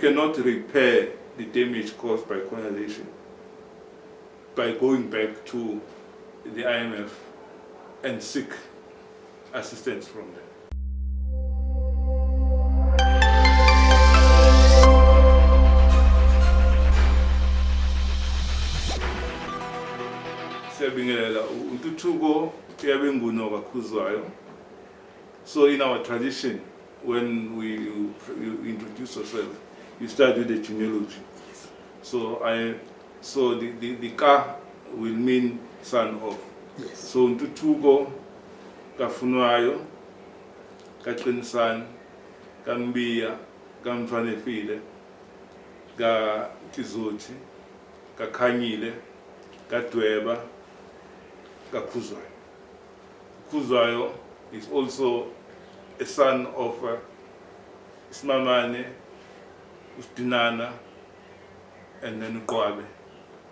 cannot repair the damage caused by colonization by going back to the IMF and seek assistance from them. Siyabingelela Ntuthuko Khuzwayo. So in our tradition, when you introduce yourself, you start with the genealogy. So the Ka will mean son of. Yes. So Ntuthuko Khuzwayo, Kaqinisani, Kambiya, Kamfanefile, Katizoti, Kakhanyile, Katweba, KaKHUZWAYO. Khuzwayo is also a son of Ismamane, Ustinana, and then Kwabe,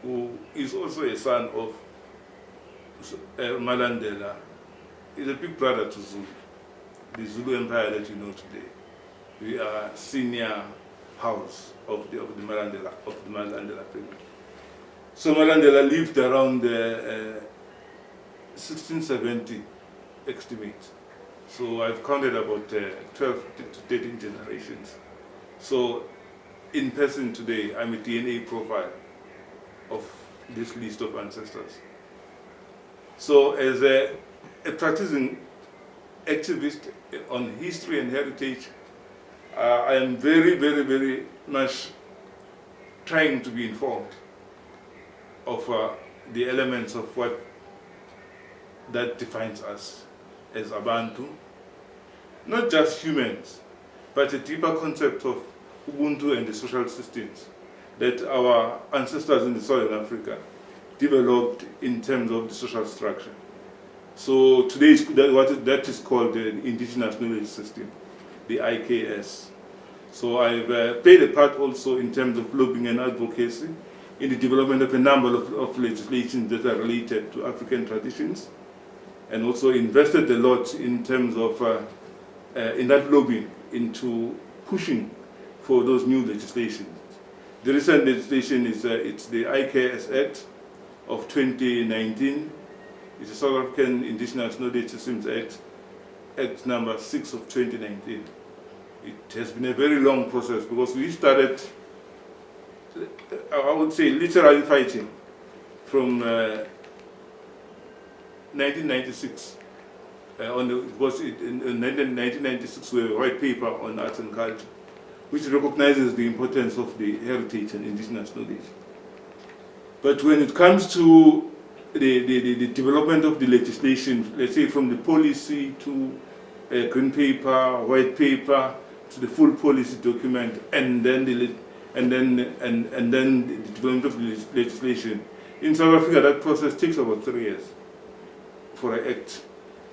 who is also a son of Malandela. He's a big brother to Zulu, the Zulu Empire that you know today. We are senior house of the Malandela family. So Malandela lived around 1670, estimate. So I've counted about 12 to 13 generations. So in person today, I'm a DNA profile of this list of ancestors. So as a practicing activist on history and heritage, I am very, very, very much trying to be informed of the elements of what that defines us as Abantu, not just humans, but a deeper concept of Ubuntu and the social systems that our ancestors in the Southern Africa developed in terms of the social structure. So today that is called the Indigenous Knowledge System, the IKS. So I've played a part also in terms of lobbying and advocacy in the development of a number of legislations that are related to African traditions, and also invested a lot in terms of in that lobbying into pushing for those new legislations. The recent legislation is it's the IKS Act of 2019. It's the South African Indigenous Knowledge Systems Act, Act number 6 of 2019. It has been a very long process because we started, I would say, literally fighting from 1996. Because in 1996 we have a white paper on arts and culture, which recognizes the importance of the heritage and indigenous knowledge. But when it comes to the development of the legislation, let's say from the policy to green paper, white paper, to the full policy document, and then the development of the legislation, in South Africa that process takes about 3 years for an act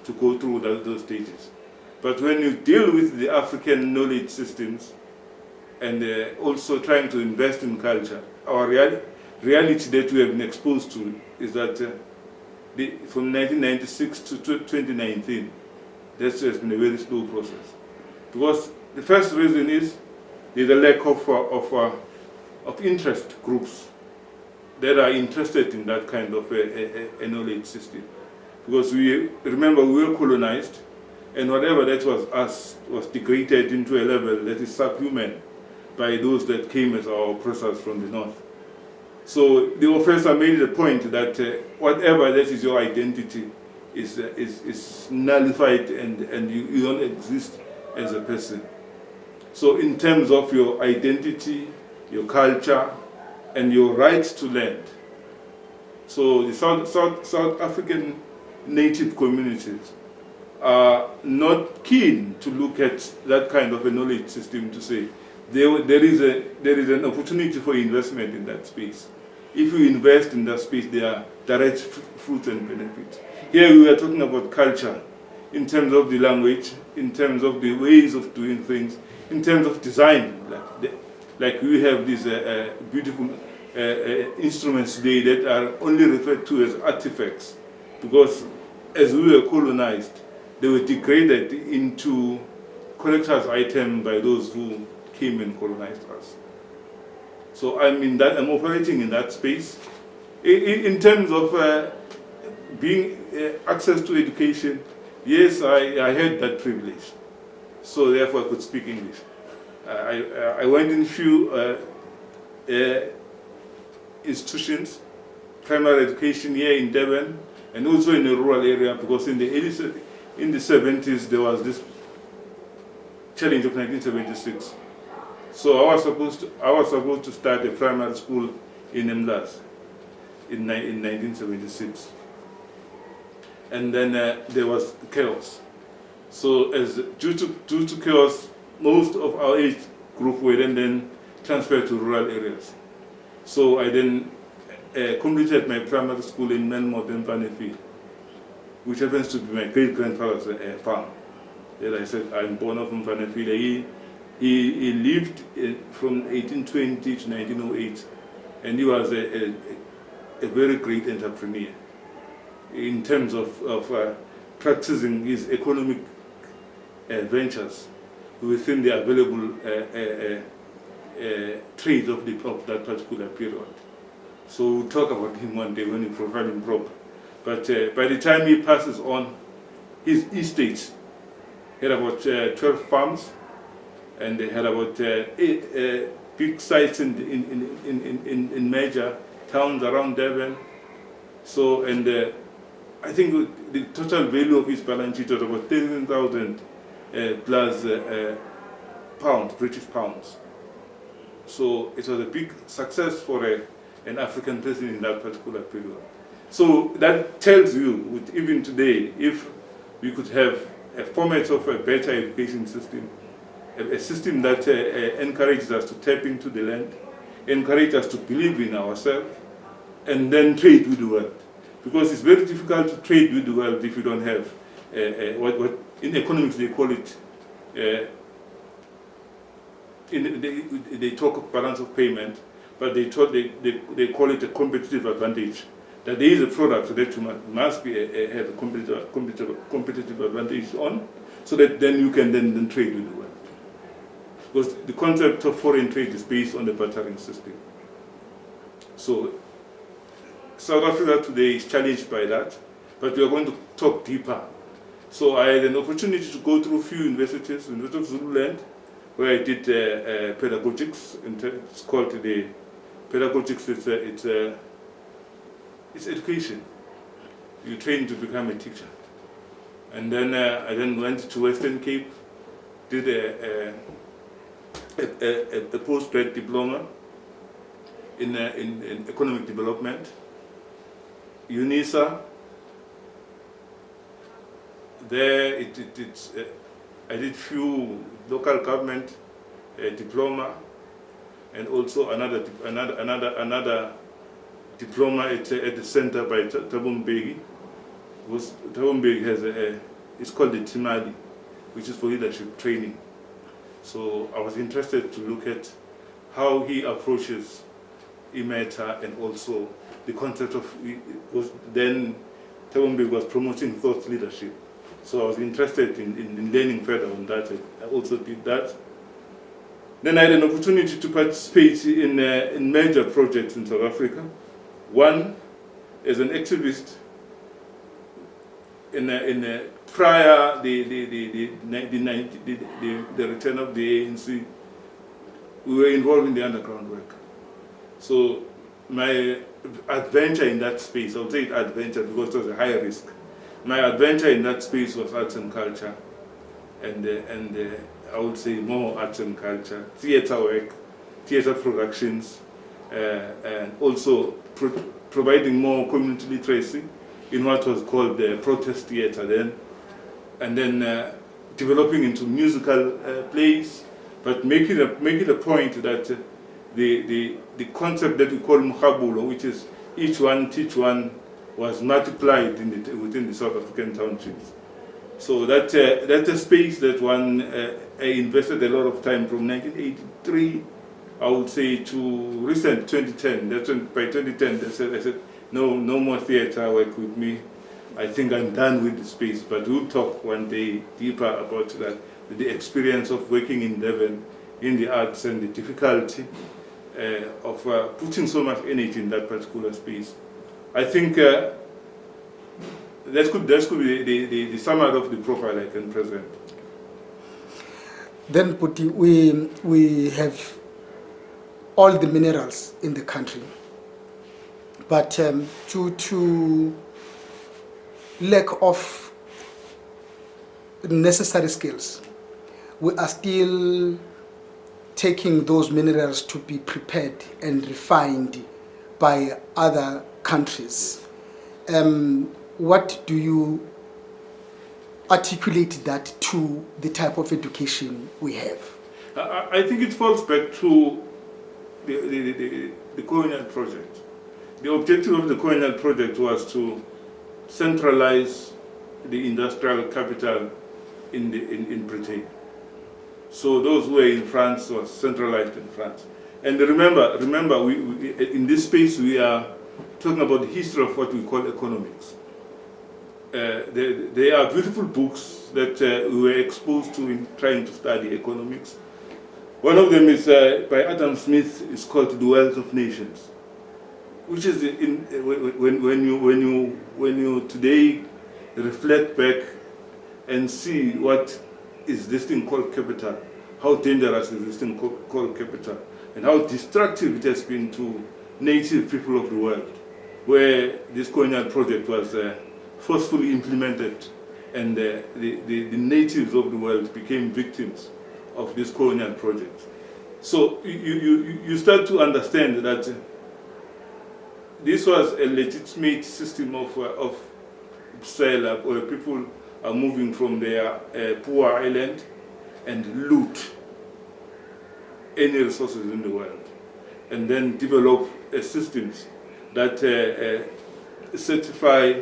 to go through those stages. But when you deal with the African knowledge systems and also trying to invest in culture, our reality that we have been exposed to is that from 1996 to 2019, that has been a very slow process. Because the first reason is there's a lack of interest groups that are interested in that kind of a knowledge system. Because we were colonized, and whatever that was us was degraded into a level that is subhuman by those that came as our oppressors from the north. So the oppressor made the point that whatever that is your identity is nullified, and you don't exist as a person. So in terms of your identity, your culture, and your rights to land, so the South African native communities are not keen to look at that kind of a knowledge system to say there is an opportunity for investment in that space. If you invest in that space, there are direct fruits and benefits. Here we are talking about culture in terms of the language, in terms of the ways of doing things, in terms of design. Like we have these beautiful instruments today that are only referred to as artifacts, because as we were colonized, they were degraded into collector's items by those who came and colonized us. So I'm operating in that space. In terms of being access to education, yes, I had that privilege. So therefore I could speak English. I went in few institutions, primary education here in Durban, and also in a rural area, because in the 70s there was this challenge of 1976. So I was supposed to start a primary school in Mlas in 1976, and then there was chaos. So due to chaos, most of our age group were then transferred to rural areas. So I then completed my primary school in Melmort and Vanefield, which happens to be my great-grandfather's farm. As I said, I'm born of Vanefield. He lived from 1820 to 1908, and he was a very great entrepreneur in terms of practicing his economic ventures within the available trade of that particular period. So we'll talk about him one day when we provide him proper. But by the time he passes on, his estate had about 12 farms, and they had about 8 big sites in major towns around Durban. So, and I think the total value of his balance sheet was about 13,000 plus pounds, British pounds. So it was a big success for an African person in that particular period. So that tells you, even today, if we could have a format of a better education system, a system that encourages us to tap into the land, encourages us to believe in ourselves, and then trade with the world. Because it's very difficult to trade with the world if you don't have what in economics they call it, they talk of balance of payment, but they call it a competitive advantage. That there is a product that you must be have a competitive advantage on, so that then you can then trade with the world. Because the concept of foreign trade is based on the bartering system. So South Africa today is challenged by that, but we are going to talk deeper. So I had an opportunity to go through a few universities, University of Zululand, where I did pedagogics. It's called the pedagogics. It's education. You train to become a teacher. And then I then went to Western Cape, did a postgrad diploma in economic development. UNISA. There I did few local government diploma, and also another diploma at the center by Thabo Mbeki. Thabo Mbeki has it's called the Timali, which is for leadership training. So I was interested to look at how he approaches IMETA, and also the concept of, then Thabo Mbeki was promoting thought leadership. So I was interested in learning further on that. I also did that. Then I had an opportunity to participate in major projects in South Africa. One, as an activist, prior the return of the ANC, we were involved in the underground work. So my adventure in that space, I would say adventure because it was a high risk. My adventure in that space was arts and culture, and I would say more arts and culture, theater work, theater productions, and also providing more community literacy in what was called the protest theater then, and then developing into musical plays, but making a point that the concept that we call mukhabulo, which is each one teach one, was multiplied within the South African townships. So that's a space that I invested a lot of time from 1983, I would say, to recent 2010. That's when, by 2010, I said, no more theater work with me. I think I'm done with the space, but we'll talk one day deeper about that, the experience of working in Durban in the arts and the difficulty of putting so much energy in that particular space. I think that could be the summary of the profile I can present. Then, Puti, we have all the minerals in the country, but due to lack of necessary skills, we are still taking those minerals to be prepared and refined by other countries. What do you articulate that to the type of education we have? I think it falls back to the colonial project. The objective of the colonial project was to centralize the industrial capital in Britain. So those who were in France was centralized in France. And remember, we in this space we are talking about the history of what we call economics. There are beautiful books that we were exposed to in trying to study economics. One of them is by Adam Smith. It's called The Wealth of Nations, which is when you today reflect back and see what is this thing called capital, how dangerous is this thing called capital, and how destructive it has been to native people of the world, where this colonial project was forcefully implemented, and the natives of the world became victims of this colonial project. So you start to understand that this was a legitimate system of sale, where people are moving from their poor island and loot any resources in the world, and then develop systems that certify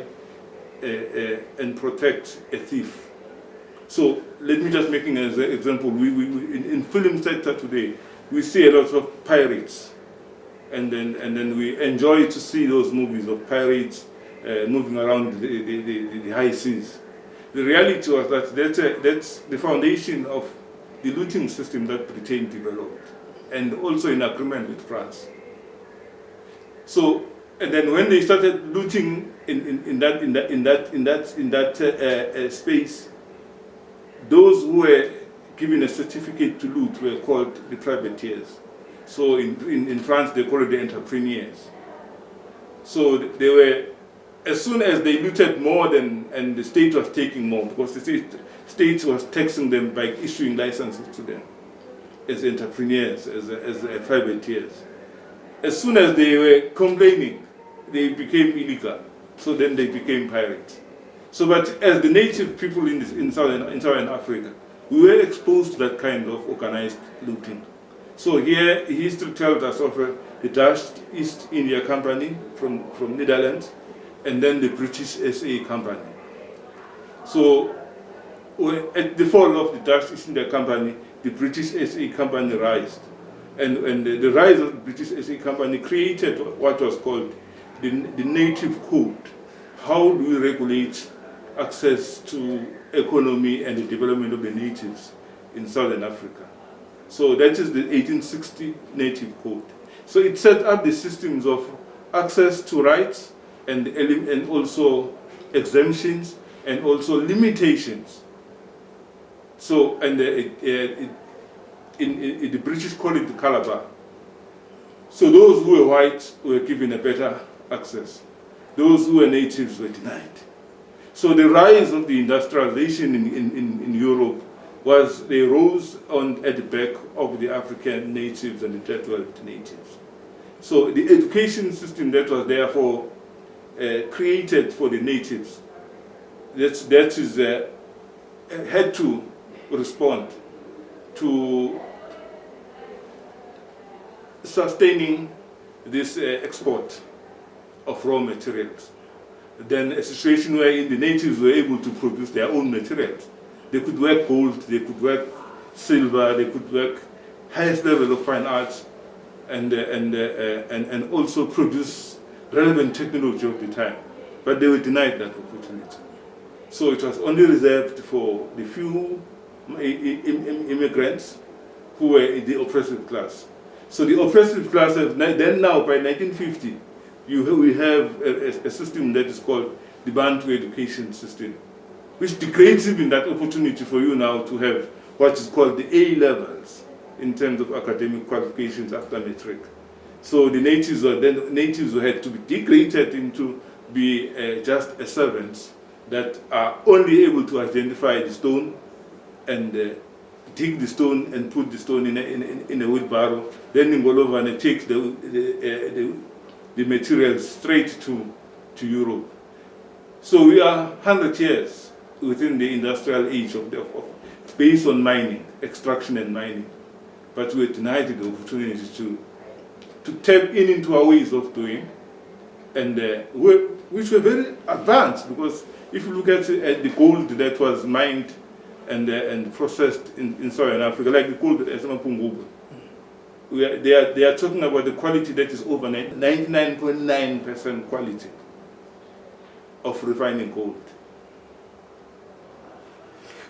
and protect a thief. So let me just make an example. In film sector today, we see a lot of pirates, and then we enjoy to see those movies of pirates moving around the high seas. The reality was that that's the foundation of the looting system that Britain developed, and also in agreement with France. So, and then when they started looting in that space, those who were given a certificate to loot were called the privateers. So in France they call it the entrepreneurs. So they were, as soon as they looted more than, and the state was taking more, because the state was taxing them by issuing licenses to them as entrepreneurs, as privateers. As soon as they were complaining, they became illegal. So then they became pirates. So, but as the native people in Southern Africa, we were exposed to that kind of organized looting. So here, history tells us of the Dutch East India Company from Netherlands, and then the British SA Company. So at the fall of the Dutch East India Company, the British SA Company rised. And the rise of the British SA Company created what was called the Native Code. How do we regulate access to economy and the development of the natives in Southern Africa? So that is the 1860 Native Code. So it set up the systems of access to rights and also exemptions and also limitations. So, and the British call it the Calabar. So those who were white were given a better access. Those who were natives were denied. So the rise of the industrialization in Europe was, they rose at the back of the African natives and the third world natives. So the education system that was therefore created for the natives, that is had to respond to sustaining this export of raw materials. Then a situation where the natives were able to produce their own materials. They could work gold, they could work silver, they could work highest level of fine arts, and also produce relevant technology of the time. But they were denied that opportunity. So it was only reserved for the few immigrants who were the oppressive class. So the oppressive class, then now by 1950, we have a system that is called the Bantu education system, which degrades even that opportunity for you now to have what is called the A levels in terms of academic qualifications after matric. So the natives had to be degraded into be just servants that are only able to identify the stone and dig the stone and put the stone in a wheelbarrow. Then Ngolova and takes the materials straight to Europe. So we are 100 years within the industrial age based on mining, extraction and mining. But we are denied the opportunity to tap into our ways of doing, and which were very advanced, because if you look at the gold that was mined and processed in Southern Africa, like the gold at Mapungubu, they are talking about the quality that is over 99.9% quality of refining gold.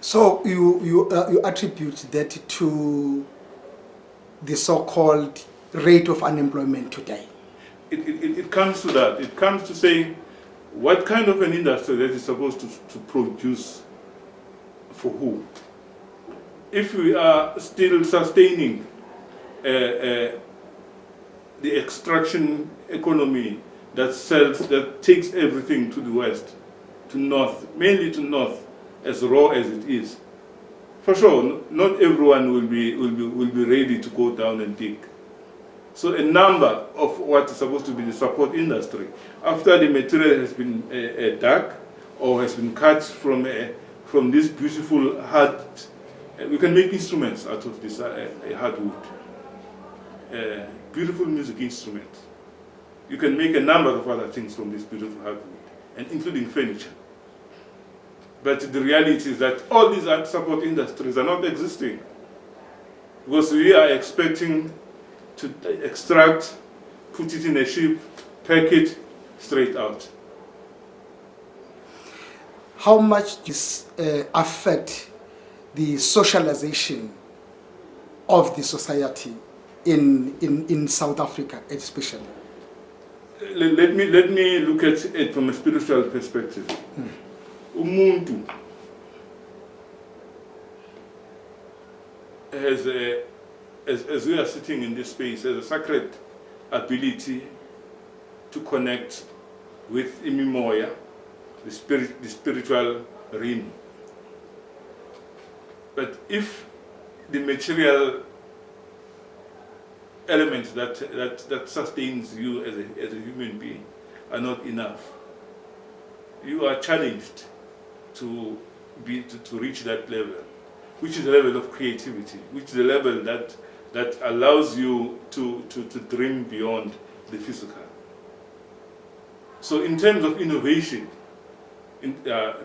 So you attribute that to the so-called rate of unemployment today? It comes to that. It comes to saying what kind of an industry that is supposed to produce for who. If we are still sustaining the extraction economy that takes everything to the west, to north, mainly to north, as raw as it is, for sure, not everyone will be ready to go down and dig. So a number of what is supposed to be the support industry, after the material has been dug or has been cut from this beautiful hard, we can make instruments out of this hardwood, beautiful music instruments. You can make a number of other things from this beautiful hardwood, and including furniture. But the reality is that all these support industries are not existing, because we are expecting to extract, put it in a ship, pack it straight out. How much does this affect the socialization of the society in South Africa especially? Let me look at it from a spiritual perspective. Umuntu has as we are sitting in this space, has a sacred ability to connect with Imimoya, the spiritual realm. But if the material elements that sustains you as a human being are not enough, you are challenged to reach that level, which is a level of creativity, which is a level that allows you to dream beyond the physical. So in terms of innovation, the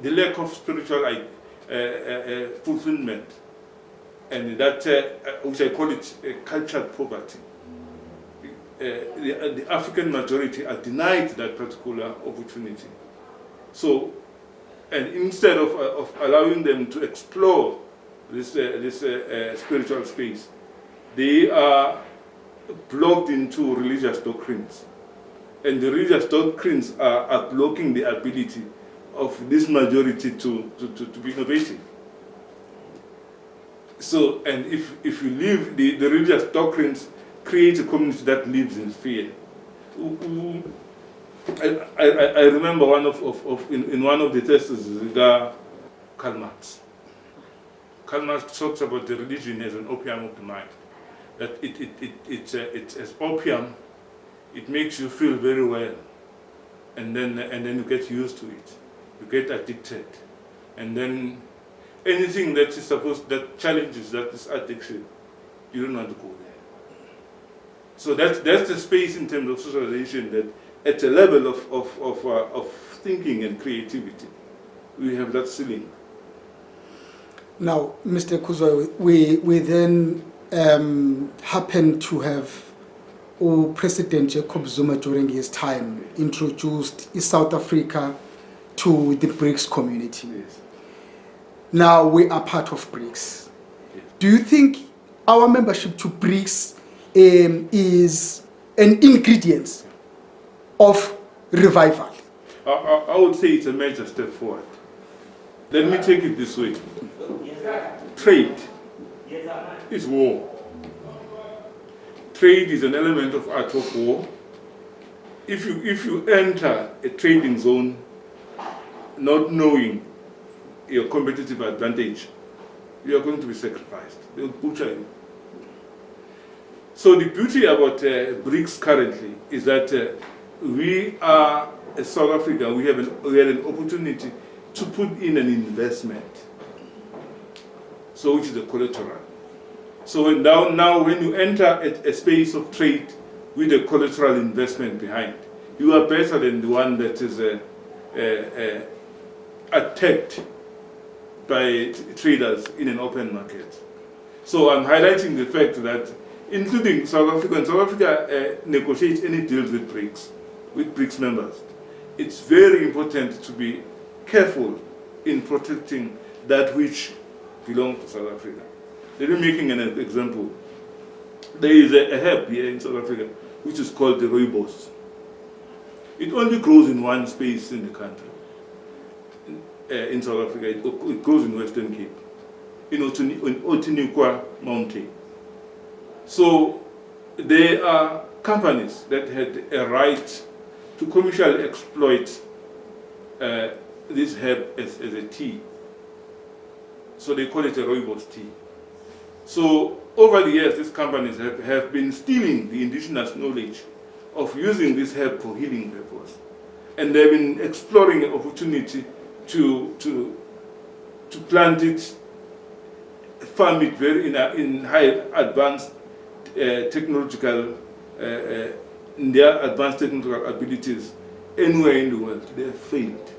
lack of spiritual fulfillment, and that which I call it cultural poverty, the African majority are denied that particular opportunity. So, and instead of allowing them to explore this spiritual space, they are blocked into religious doctrines, and the religious doctrines are blocking the ability of this majority to be innovative. So, and if you leave the religious doctrines, create a community that lives in fear. I remember in one of the tests, Karl Marx. Karl Marx talks about the religion as an opium of the mind. That it's as opium, it makes you feel very well, and then you get used to it, you get addicted, and then anything that challenges that is addiction, you don't want to go there. So that's the space in terms of socialization, that at a level of thinking and creativity, we have that ceiling. Now, Mr. Khuzwayo, we then happen to have President Jacob Zuma during his time introduced South Africa to the BRICS community. Yes. Now we are part of BRICS. Yes. Do you think our membership to BRICS is an ingredient of revival. I would say it's a major step forward. Let me take it this way. Trade is war. Trade is an element of art of war. If you enter a trading zone not knowing your competitive advantage, you are going to be sacrificed. They will butcher you. So the beauty about BRICS currently is that we are, as South Africa, we had an opportunity to put in an investment, so which is the collateral. So now when you enter a space of trade with a collateral investment behind, you are better than the one that is attacked by traders in an open market. So I'm highlighting the fact that, including South Africa negotiates any deals with BRICS members. It's very important to be careful in protecting that which belongs to South Africa. Let me make an example. There is a herb here in South Africa which is called the rooibos. It only grows in one space in the country. In South Africa, it grows in Western Cape, in Ntuthuko Mountain. So there are companies that had a right to commercially exploit this herb as a tea. So they call it a rooibos tea. So over the years, these companies have been stealing the indigenous knowledge of using this herb for healing purpose. And they've been exploring an opportunity to plant it, farm it in high advanced technological, their advanced technical abilities anywhere in the world. They have failed.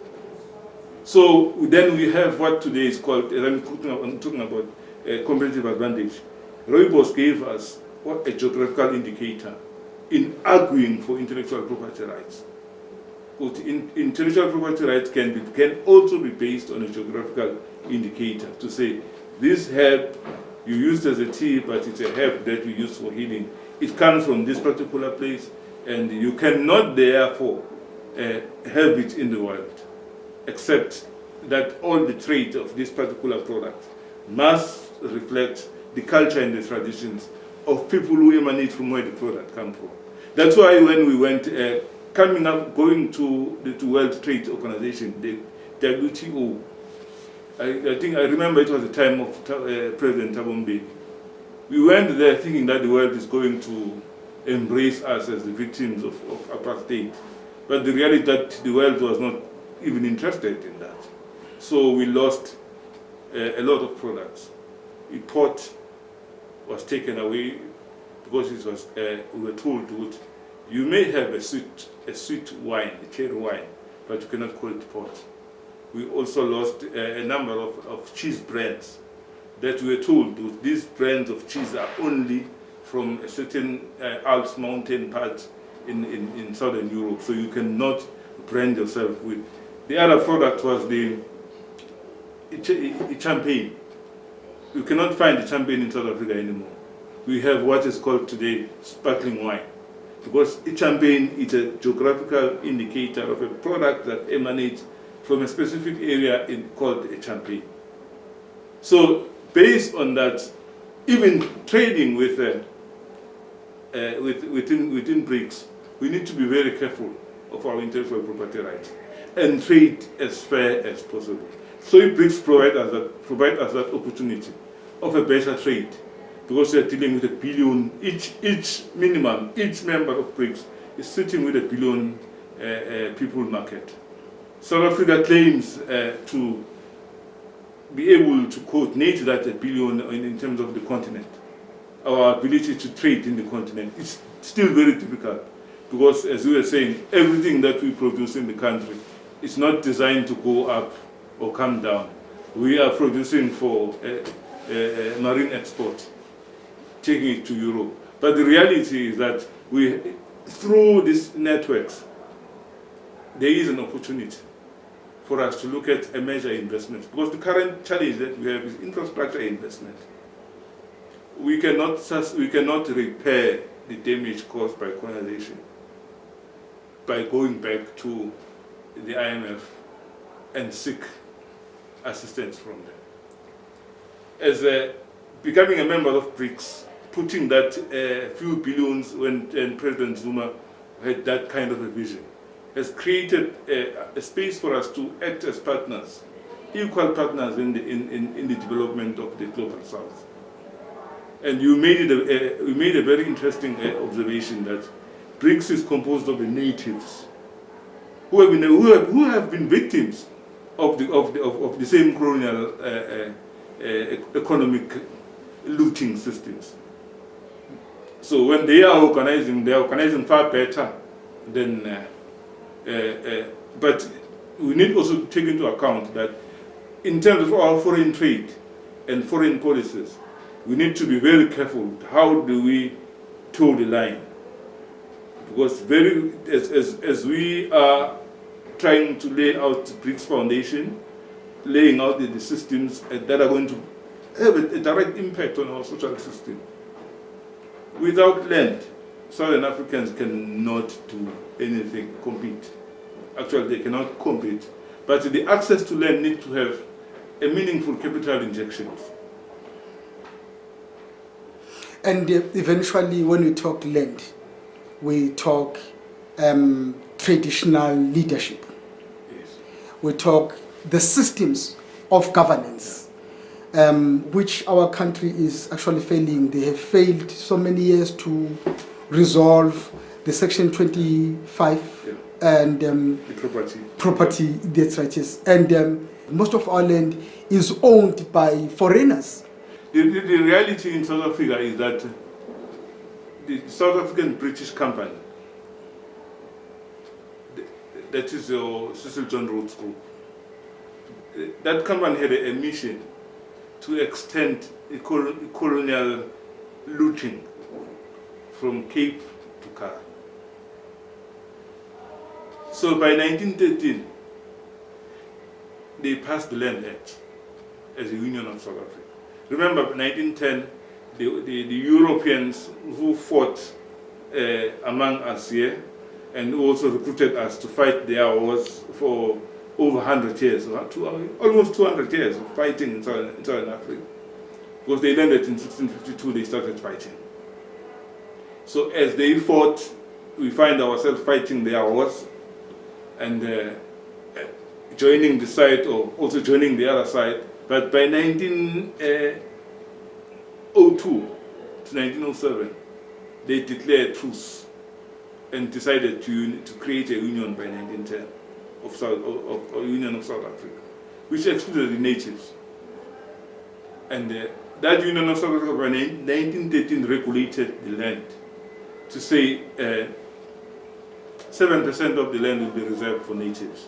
So then we have what today is called, as I'm talking about competitive advantage. Rooibos gave us a geographical indicator in arguing for intellectual property rights. Intellectual property rights can also be based on a geographical indicator to say, this herb you used as a tea, but it's a herb that we use for healing. It comes from this particular place, and you cannot therefore have it in the world, except that all the trade of this particular product must reflect the culture and the traditions of people who emanate from where the product comes from. That's why when we went, going to the World Trade Organization, the WTO, I think I remember it was the time of President Thabo Mbeki. We went there thinking that the world is going to embrace us as the victims of apartheid. But the reality is that the world was not even interested in that. So we lost a lot of products. The port was taken away because it was, we were told you may have a sweet wine, a cherry wine, but you cannot call it port. We also lost a number of cheese brands that we were told these brands of cheese are only from a certain Alps mountain part in southern Europe, so you cannot brand yourself with. The other product was the champagne. You cannot find the champagne in South Africa anymore. We have what is called today sparkling wine, because champagne is a geographical indicator of a product that emanates from a specific area called a champagne. So based on that, even trading within BRICS, we need to be very careful of our intellectual property rights and trade as fair as possible. So if BRICS provide us that opportunity of a better trade, because we are dealing with $1 billion, each member of BRICS is sitting with $1 billion people market. South Africa claims to be able to coordinate that $1 billion in terms of the continent. Our ability to trade in the continent is still very difficult, because as we were saying, everything that we produce in the country is not designed to go up or come down. We are producing for marine export, taking it to Europe. But the reality is that through these networks, there is an opportunity for us to look at a major investment, because the current challenge that we have is infrastructure investment. we cannot repair the damage caused by colonization by going back to the IMF and seek assistance from them. As becoming a member of BRICS, putting that few billions when President Zuma had that kind of a vision, has created a space for us to act as partners, equal partners in the development of the global South. And you made a very interesting observation that BRICS is composed of the natives who have been victims of the same colonial economic looting systems. So when they are organizing far better than. But we need also to take into account that in terms of our foreign trade and foreign policies, we need to be very careful. How do we toe the line? Because as we are trying to lay out the BRICS foundation, laying out the systems that are going to have a direct impact on our social system. Without land, Southern Africans cannot do anything, compete. Actually, they cannot compete. But the access to land needs to have a meaningful capital injections. And eventually, when we talk land, we talk traditional leadership. Yes. We talk the systems of governance, which our country is actually failing. They have failed so many years to resolve the Section 25 and the property. That's right, yes. And most of our land is owned by foreigners. The reality in South Africa is that the South African British company, that is your Cecil John Rhodes Group, that company had a mission to extend colonial looting from Cape to Kara. So by 1913, they passed the Land Act as a Union of South Africa. Remember, 1910, the Europeans who fought among us here and also recruited us to fight their wars for over 100 years, almost 200 years of fighting in Southern Africa. Because they landed in 1652, they started fighting. So as they fought, we find ourselves fighting their wars and joining the side or also joining the other side. But by 1902 to 1907, they declared truce and decided to create a union by 1910 of Union of South Africa, which excluded the natives. And that Union of South Africa by 1913 regulated the land to say 7% of the land will be reserved for natives,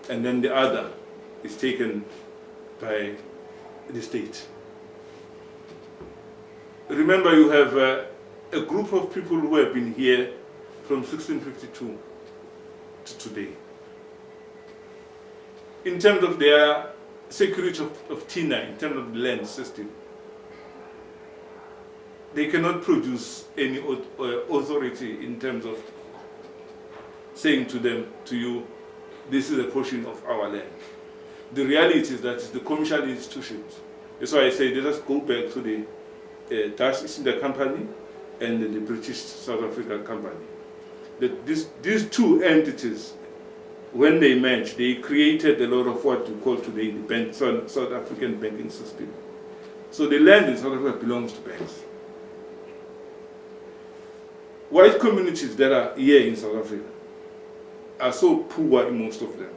and then the other is taken by the state. Remember, you have a group of people who have been here from 1652 to today. In terms of their security of TINA, in terms of the land system, they cannot produce any authority in terms of saying to you, this is a portion of our land. The reality is that it's the commercial institutions. That's why I say let us go back to the Dutch East India Company and the British South African Company. That these two entities, when they merged, they created a lot of what we call today the South African banking system. So the land in South Africa belongs to banks. White communities that are here in South Africa are so poor, in most of them,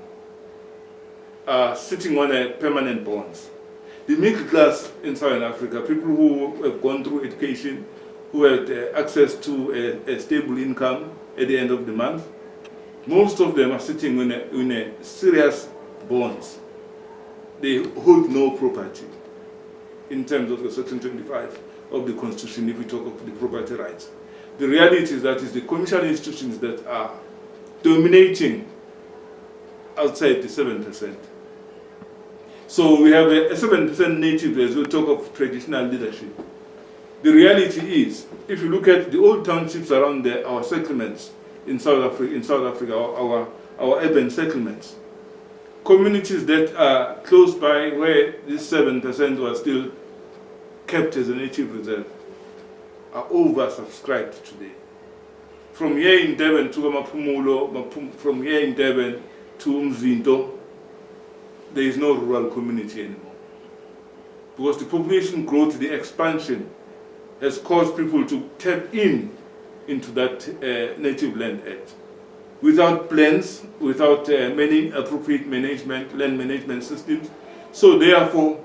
are sitting on a permanent bonds. The middle class in Southern Africa, people who have gone through education, who had access to a stable income at the end of the month, most of them are sitting in a serious bonds. They hold no property in terms of the Section 25 of the Constitution, if we talk of the property rights. The reality is that it's the commercial institutions that are dominating outside the 7%. So we have a 7% native as we talk of traditional leadership. The reality is, if you look at the old townships around our settlements in South Africa, our urban settlements, communities that are close by where this 7% was still kept as a native reserve are oversubscribed today. From here in Durban to Mapumulo, from here in Durban to Mzinto, there is no rural community anymore. Because the population growth, the expansion, has caused people to tap into that native land act. Without plans, without many appropriate land management systems. So therefore,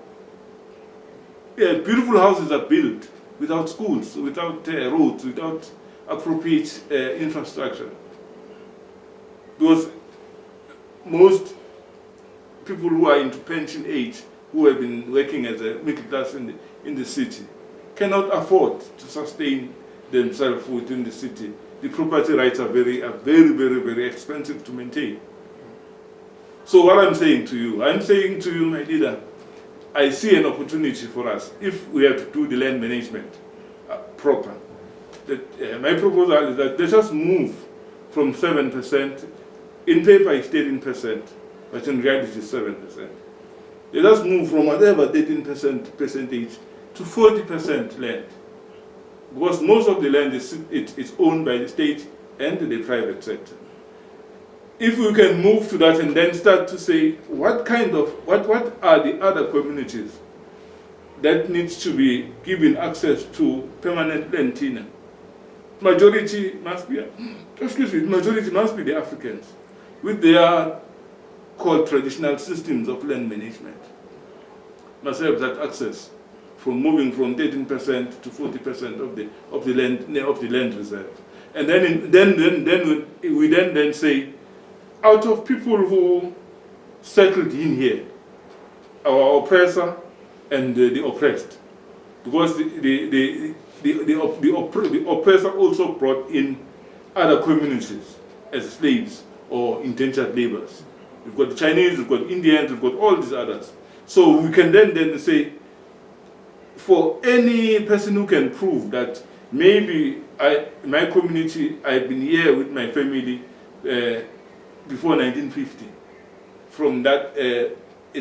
beautiful houses are built without schools, without roads, without appropriate infrastructure. Because most people who are into pension age, who have been working as a middle class in the city, cannot afford to sustain themselves within the city. The property rights are very, very expensive to maintain. So what I'm saying to you, my leader, I see an opportunity for us, if we have to do the land management proper. My proposal is that let us move from 7%, in paper it's 13%, but in reality it's 7%. Let us move from whatever 13% percentage to 40% land. Because most of the land is owned by the state and the private sector. If we can move to that and then start to say what are the other communities that needs to be given access to permanent land tenure. Majority must be the Africans with their called traditional systems of land management. Must have that access from moving from 13% to 40% of the land reserve. And then we say, out of people who settled in here, our oppressor and the oppressed, because the oppressor also brought in other communities as slaves or indentured laborers. We've got the Chinese, we've got Indians, we've got all these others. So we can then say, for any person who can prove that maybe my community, I've been here with my family before 1950, from that a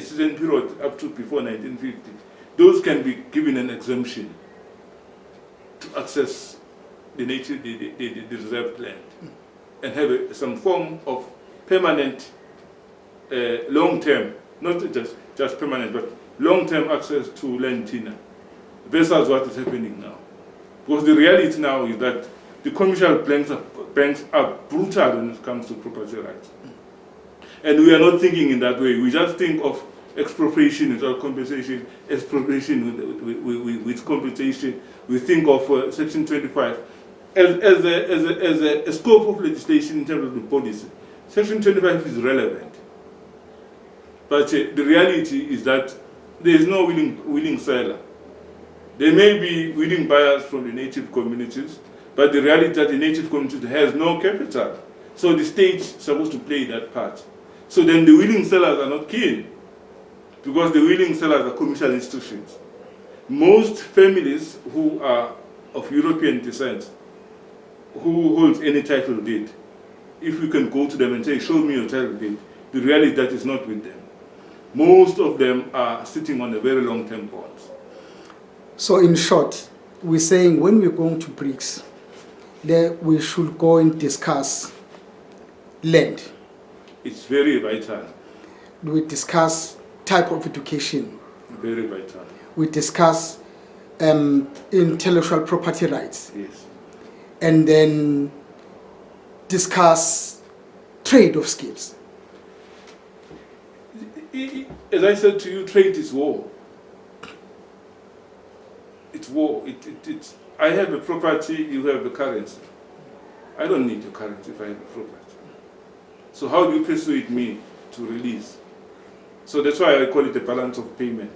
certain period up to before 1950, those can be given an exemption to access the reserved land and have some form of permanent, long-term, not just permanent, but long-term access to land tenure. Versus what is happening now. Because the reality now is that the commercial banks are brutal when it comes to property rights. And we are not thinking in that way. We just think of expropriation without compensation, expropriation with compensation. We think of Section 25 as a scope of legislation in terms of the policy. Section 25 is relevant. But the reality is that there is no willing seller. There may be willing buyers from the native communities, but the reality is that the native community has no capital. So the state is supposed to play that part. So then the willing sellers are not keen, because the willing sellers are commercial institutions. Most families who are of European descent, who holds any title deed, if you can go to them and say, show me your title deed, the reality is that is not with them. Most of them are sitting on a very long-term bonds. So in short, we're saying when we're going to BRICS, we should go and discuss land. It's very vital. We discuss type of education. Very vital. We discuss intellectual property rights. Yes. And then discuss trade of skills. As I said to you, trade is war. It's war. I have a property, you have a currency. I don't need your currency if I have a property. So how do you persuade me to release? So that's why I call it a balance of payment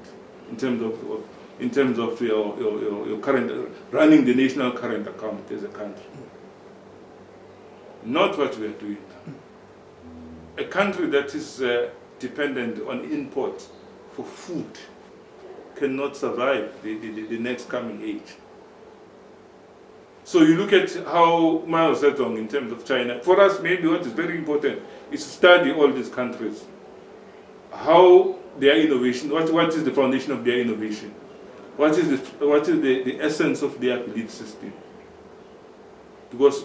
in terms of your current, running the national current account as a country. Not what we are doing now. A country that is dependent on imports for food cannot survive the next coming age. So you look at how Mao Zedong in terms of China, for us maybe what is very important is to study all these countries, how their innovation, what is the foundation of their innovation, what is the essence of their belief system. Because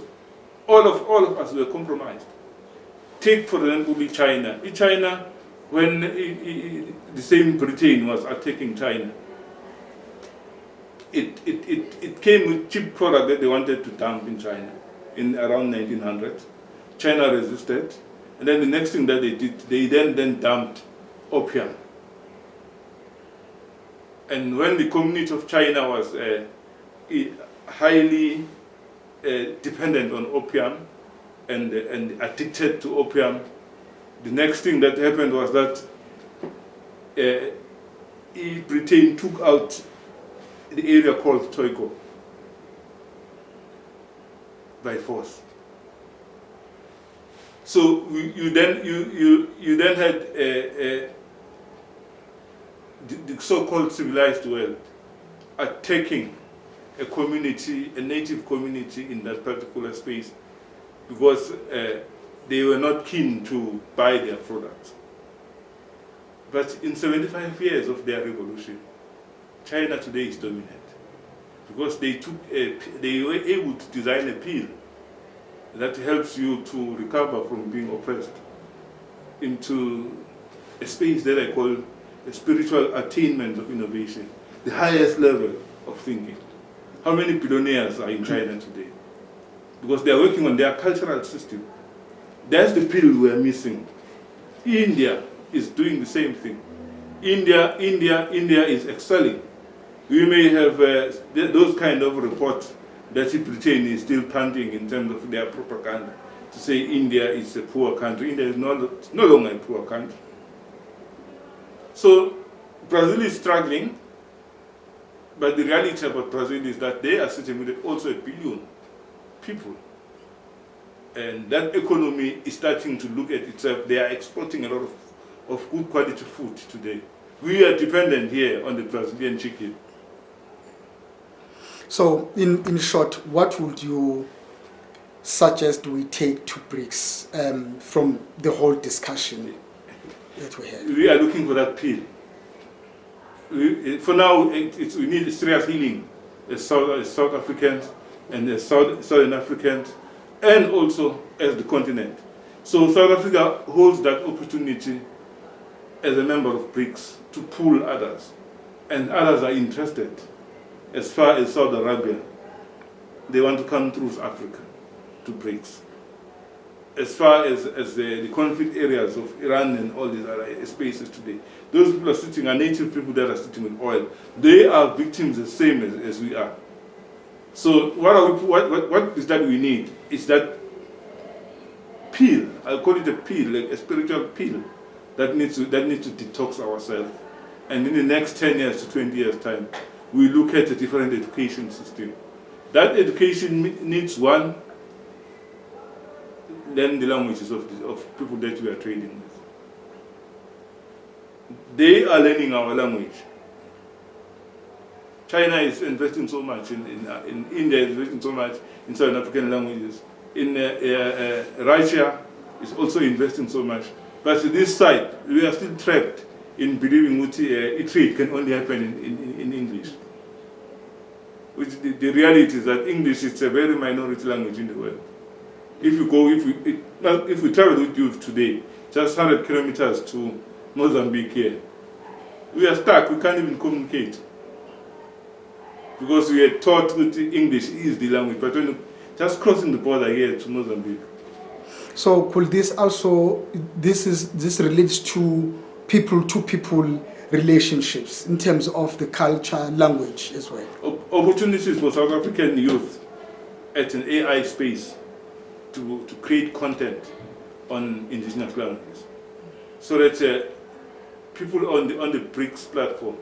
all of us were compromised. Take for example China. In China, when the same Britain was attacking China, it came with cheap product that they wanted to dump in China in around 1900. China resisted, and then the next thing that they did, they then dumped opium. And when the community of China was highly dependent on opium and addicted to opium, the next thing that happened was that Britain took out the area called Ntuthuko by force. So you then had the so-called civilized world attacking a community, a native community in that particular space, because they were not keen to buy their products. But in 75 years of their revolution, China today is dominant, because they were able to design a pill that helps you to recover from being oppressed into a space that I call a spiritual attainment of innovation, the highest level of thinking. How many billionaires are in China today? Because they are working on their cultural system. That's the pill we are missing. India is doing the same thing. India is excelling. We may have those kind of reports that Britain is still punting in terms of their propaganda to say India is a poor country. India is no longer a poor country. So Brazil is struggling, but the reality about Brazil is that they are sitting with also 1 billion people. And that economy is starting to look at itself. They are exporting a lot of good quality food today. We are dependent here on the Brazilian chicken. So, in short, what would you suggest we take to BRICS from the whole discussion that we had? We are looking for that pill. For now, we need serious healing as South Africans and as Southern Africans, and also as the continent. So South Africa holds that opportunity as a member of BRICS to pull others, and others are interested. As far as Saudi Arabia, they want to come through Africa to BRICS. As far as the conflict areas of Iran and all these other spaces today, those people are native people that are sitting with oil. They are victims the same as we are. So what is that we need? Is that pill, I'll call it a pill, like a spiritual pill, that needs to detox ourselves. And in the next 10 years to 20 years time, we look at a different education system. That education needs one, learn the languages of people that we are trading with. They are learning our language. China is investing so much in India is investing so much in Southern African languages. In Russia is also investing so much. But this side, we are still trapped in believing that trade can only happen in English. Which the reality is that English is a very minority language in the world. If we travel with you today, just 100 kilometers to Mozambique here, we are stuck. We can't even communicate because we are taught that English is the language. But when just crossing the border here to Mozambique. So could this also this relates to people-to-people relationships in terms of the culture, language as well? Opportunities for South African youth at an AI space to create content on indigenous languages, so that people on the BRICS platform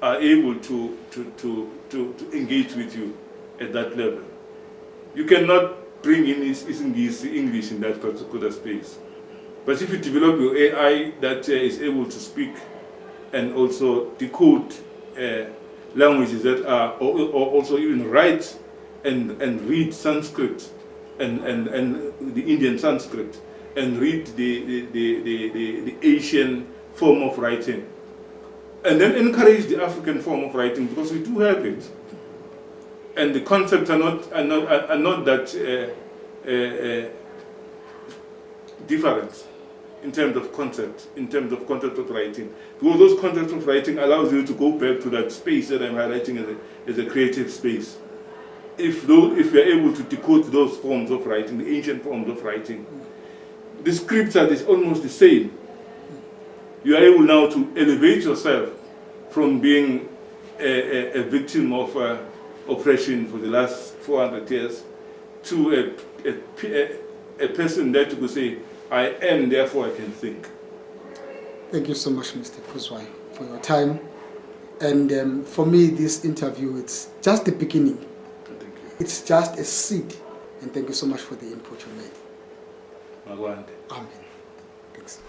are able to engage with you at that level. You cannot bring in English in that particular space. But if you develop your AI that is able to speak and also decode languages that are, or also even write and read Sanskrit and the Indian Sanskrit, and read the Asian form of writing, and then encourage the African form of writing, because we do have it, and the concepts are not that different in terms of concept, of writing, because those concepts of writing allows you to go back to that space that I'm highlighting as a creative space. If we are able to decode those forms of writing, the ancient forms of writing, the scripture is almost the same. You are able now to elevate yourself from being a victim of oppression for the last 400 years to a person that you could say, I am, therefore I can think. Thank you so much, Mr. Khuzwayo, for your time. And for me, this interview, it's just the beginning. Thank you. It's just a seed. And thank you so much for the input you made. Magwande. Amen. Thanks.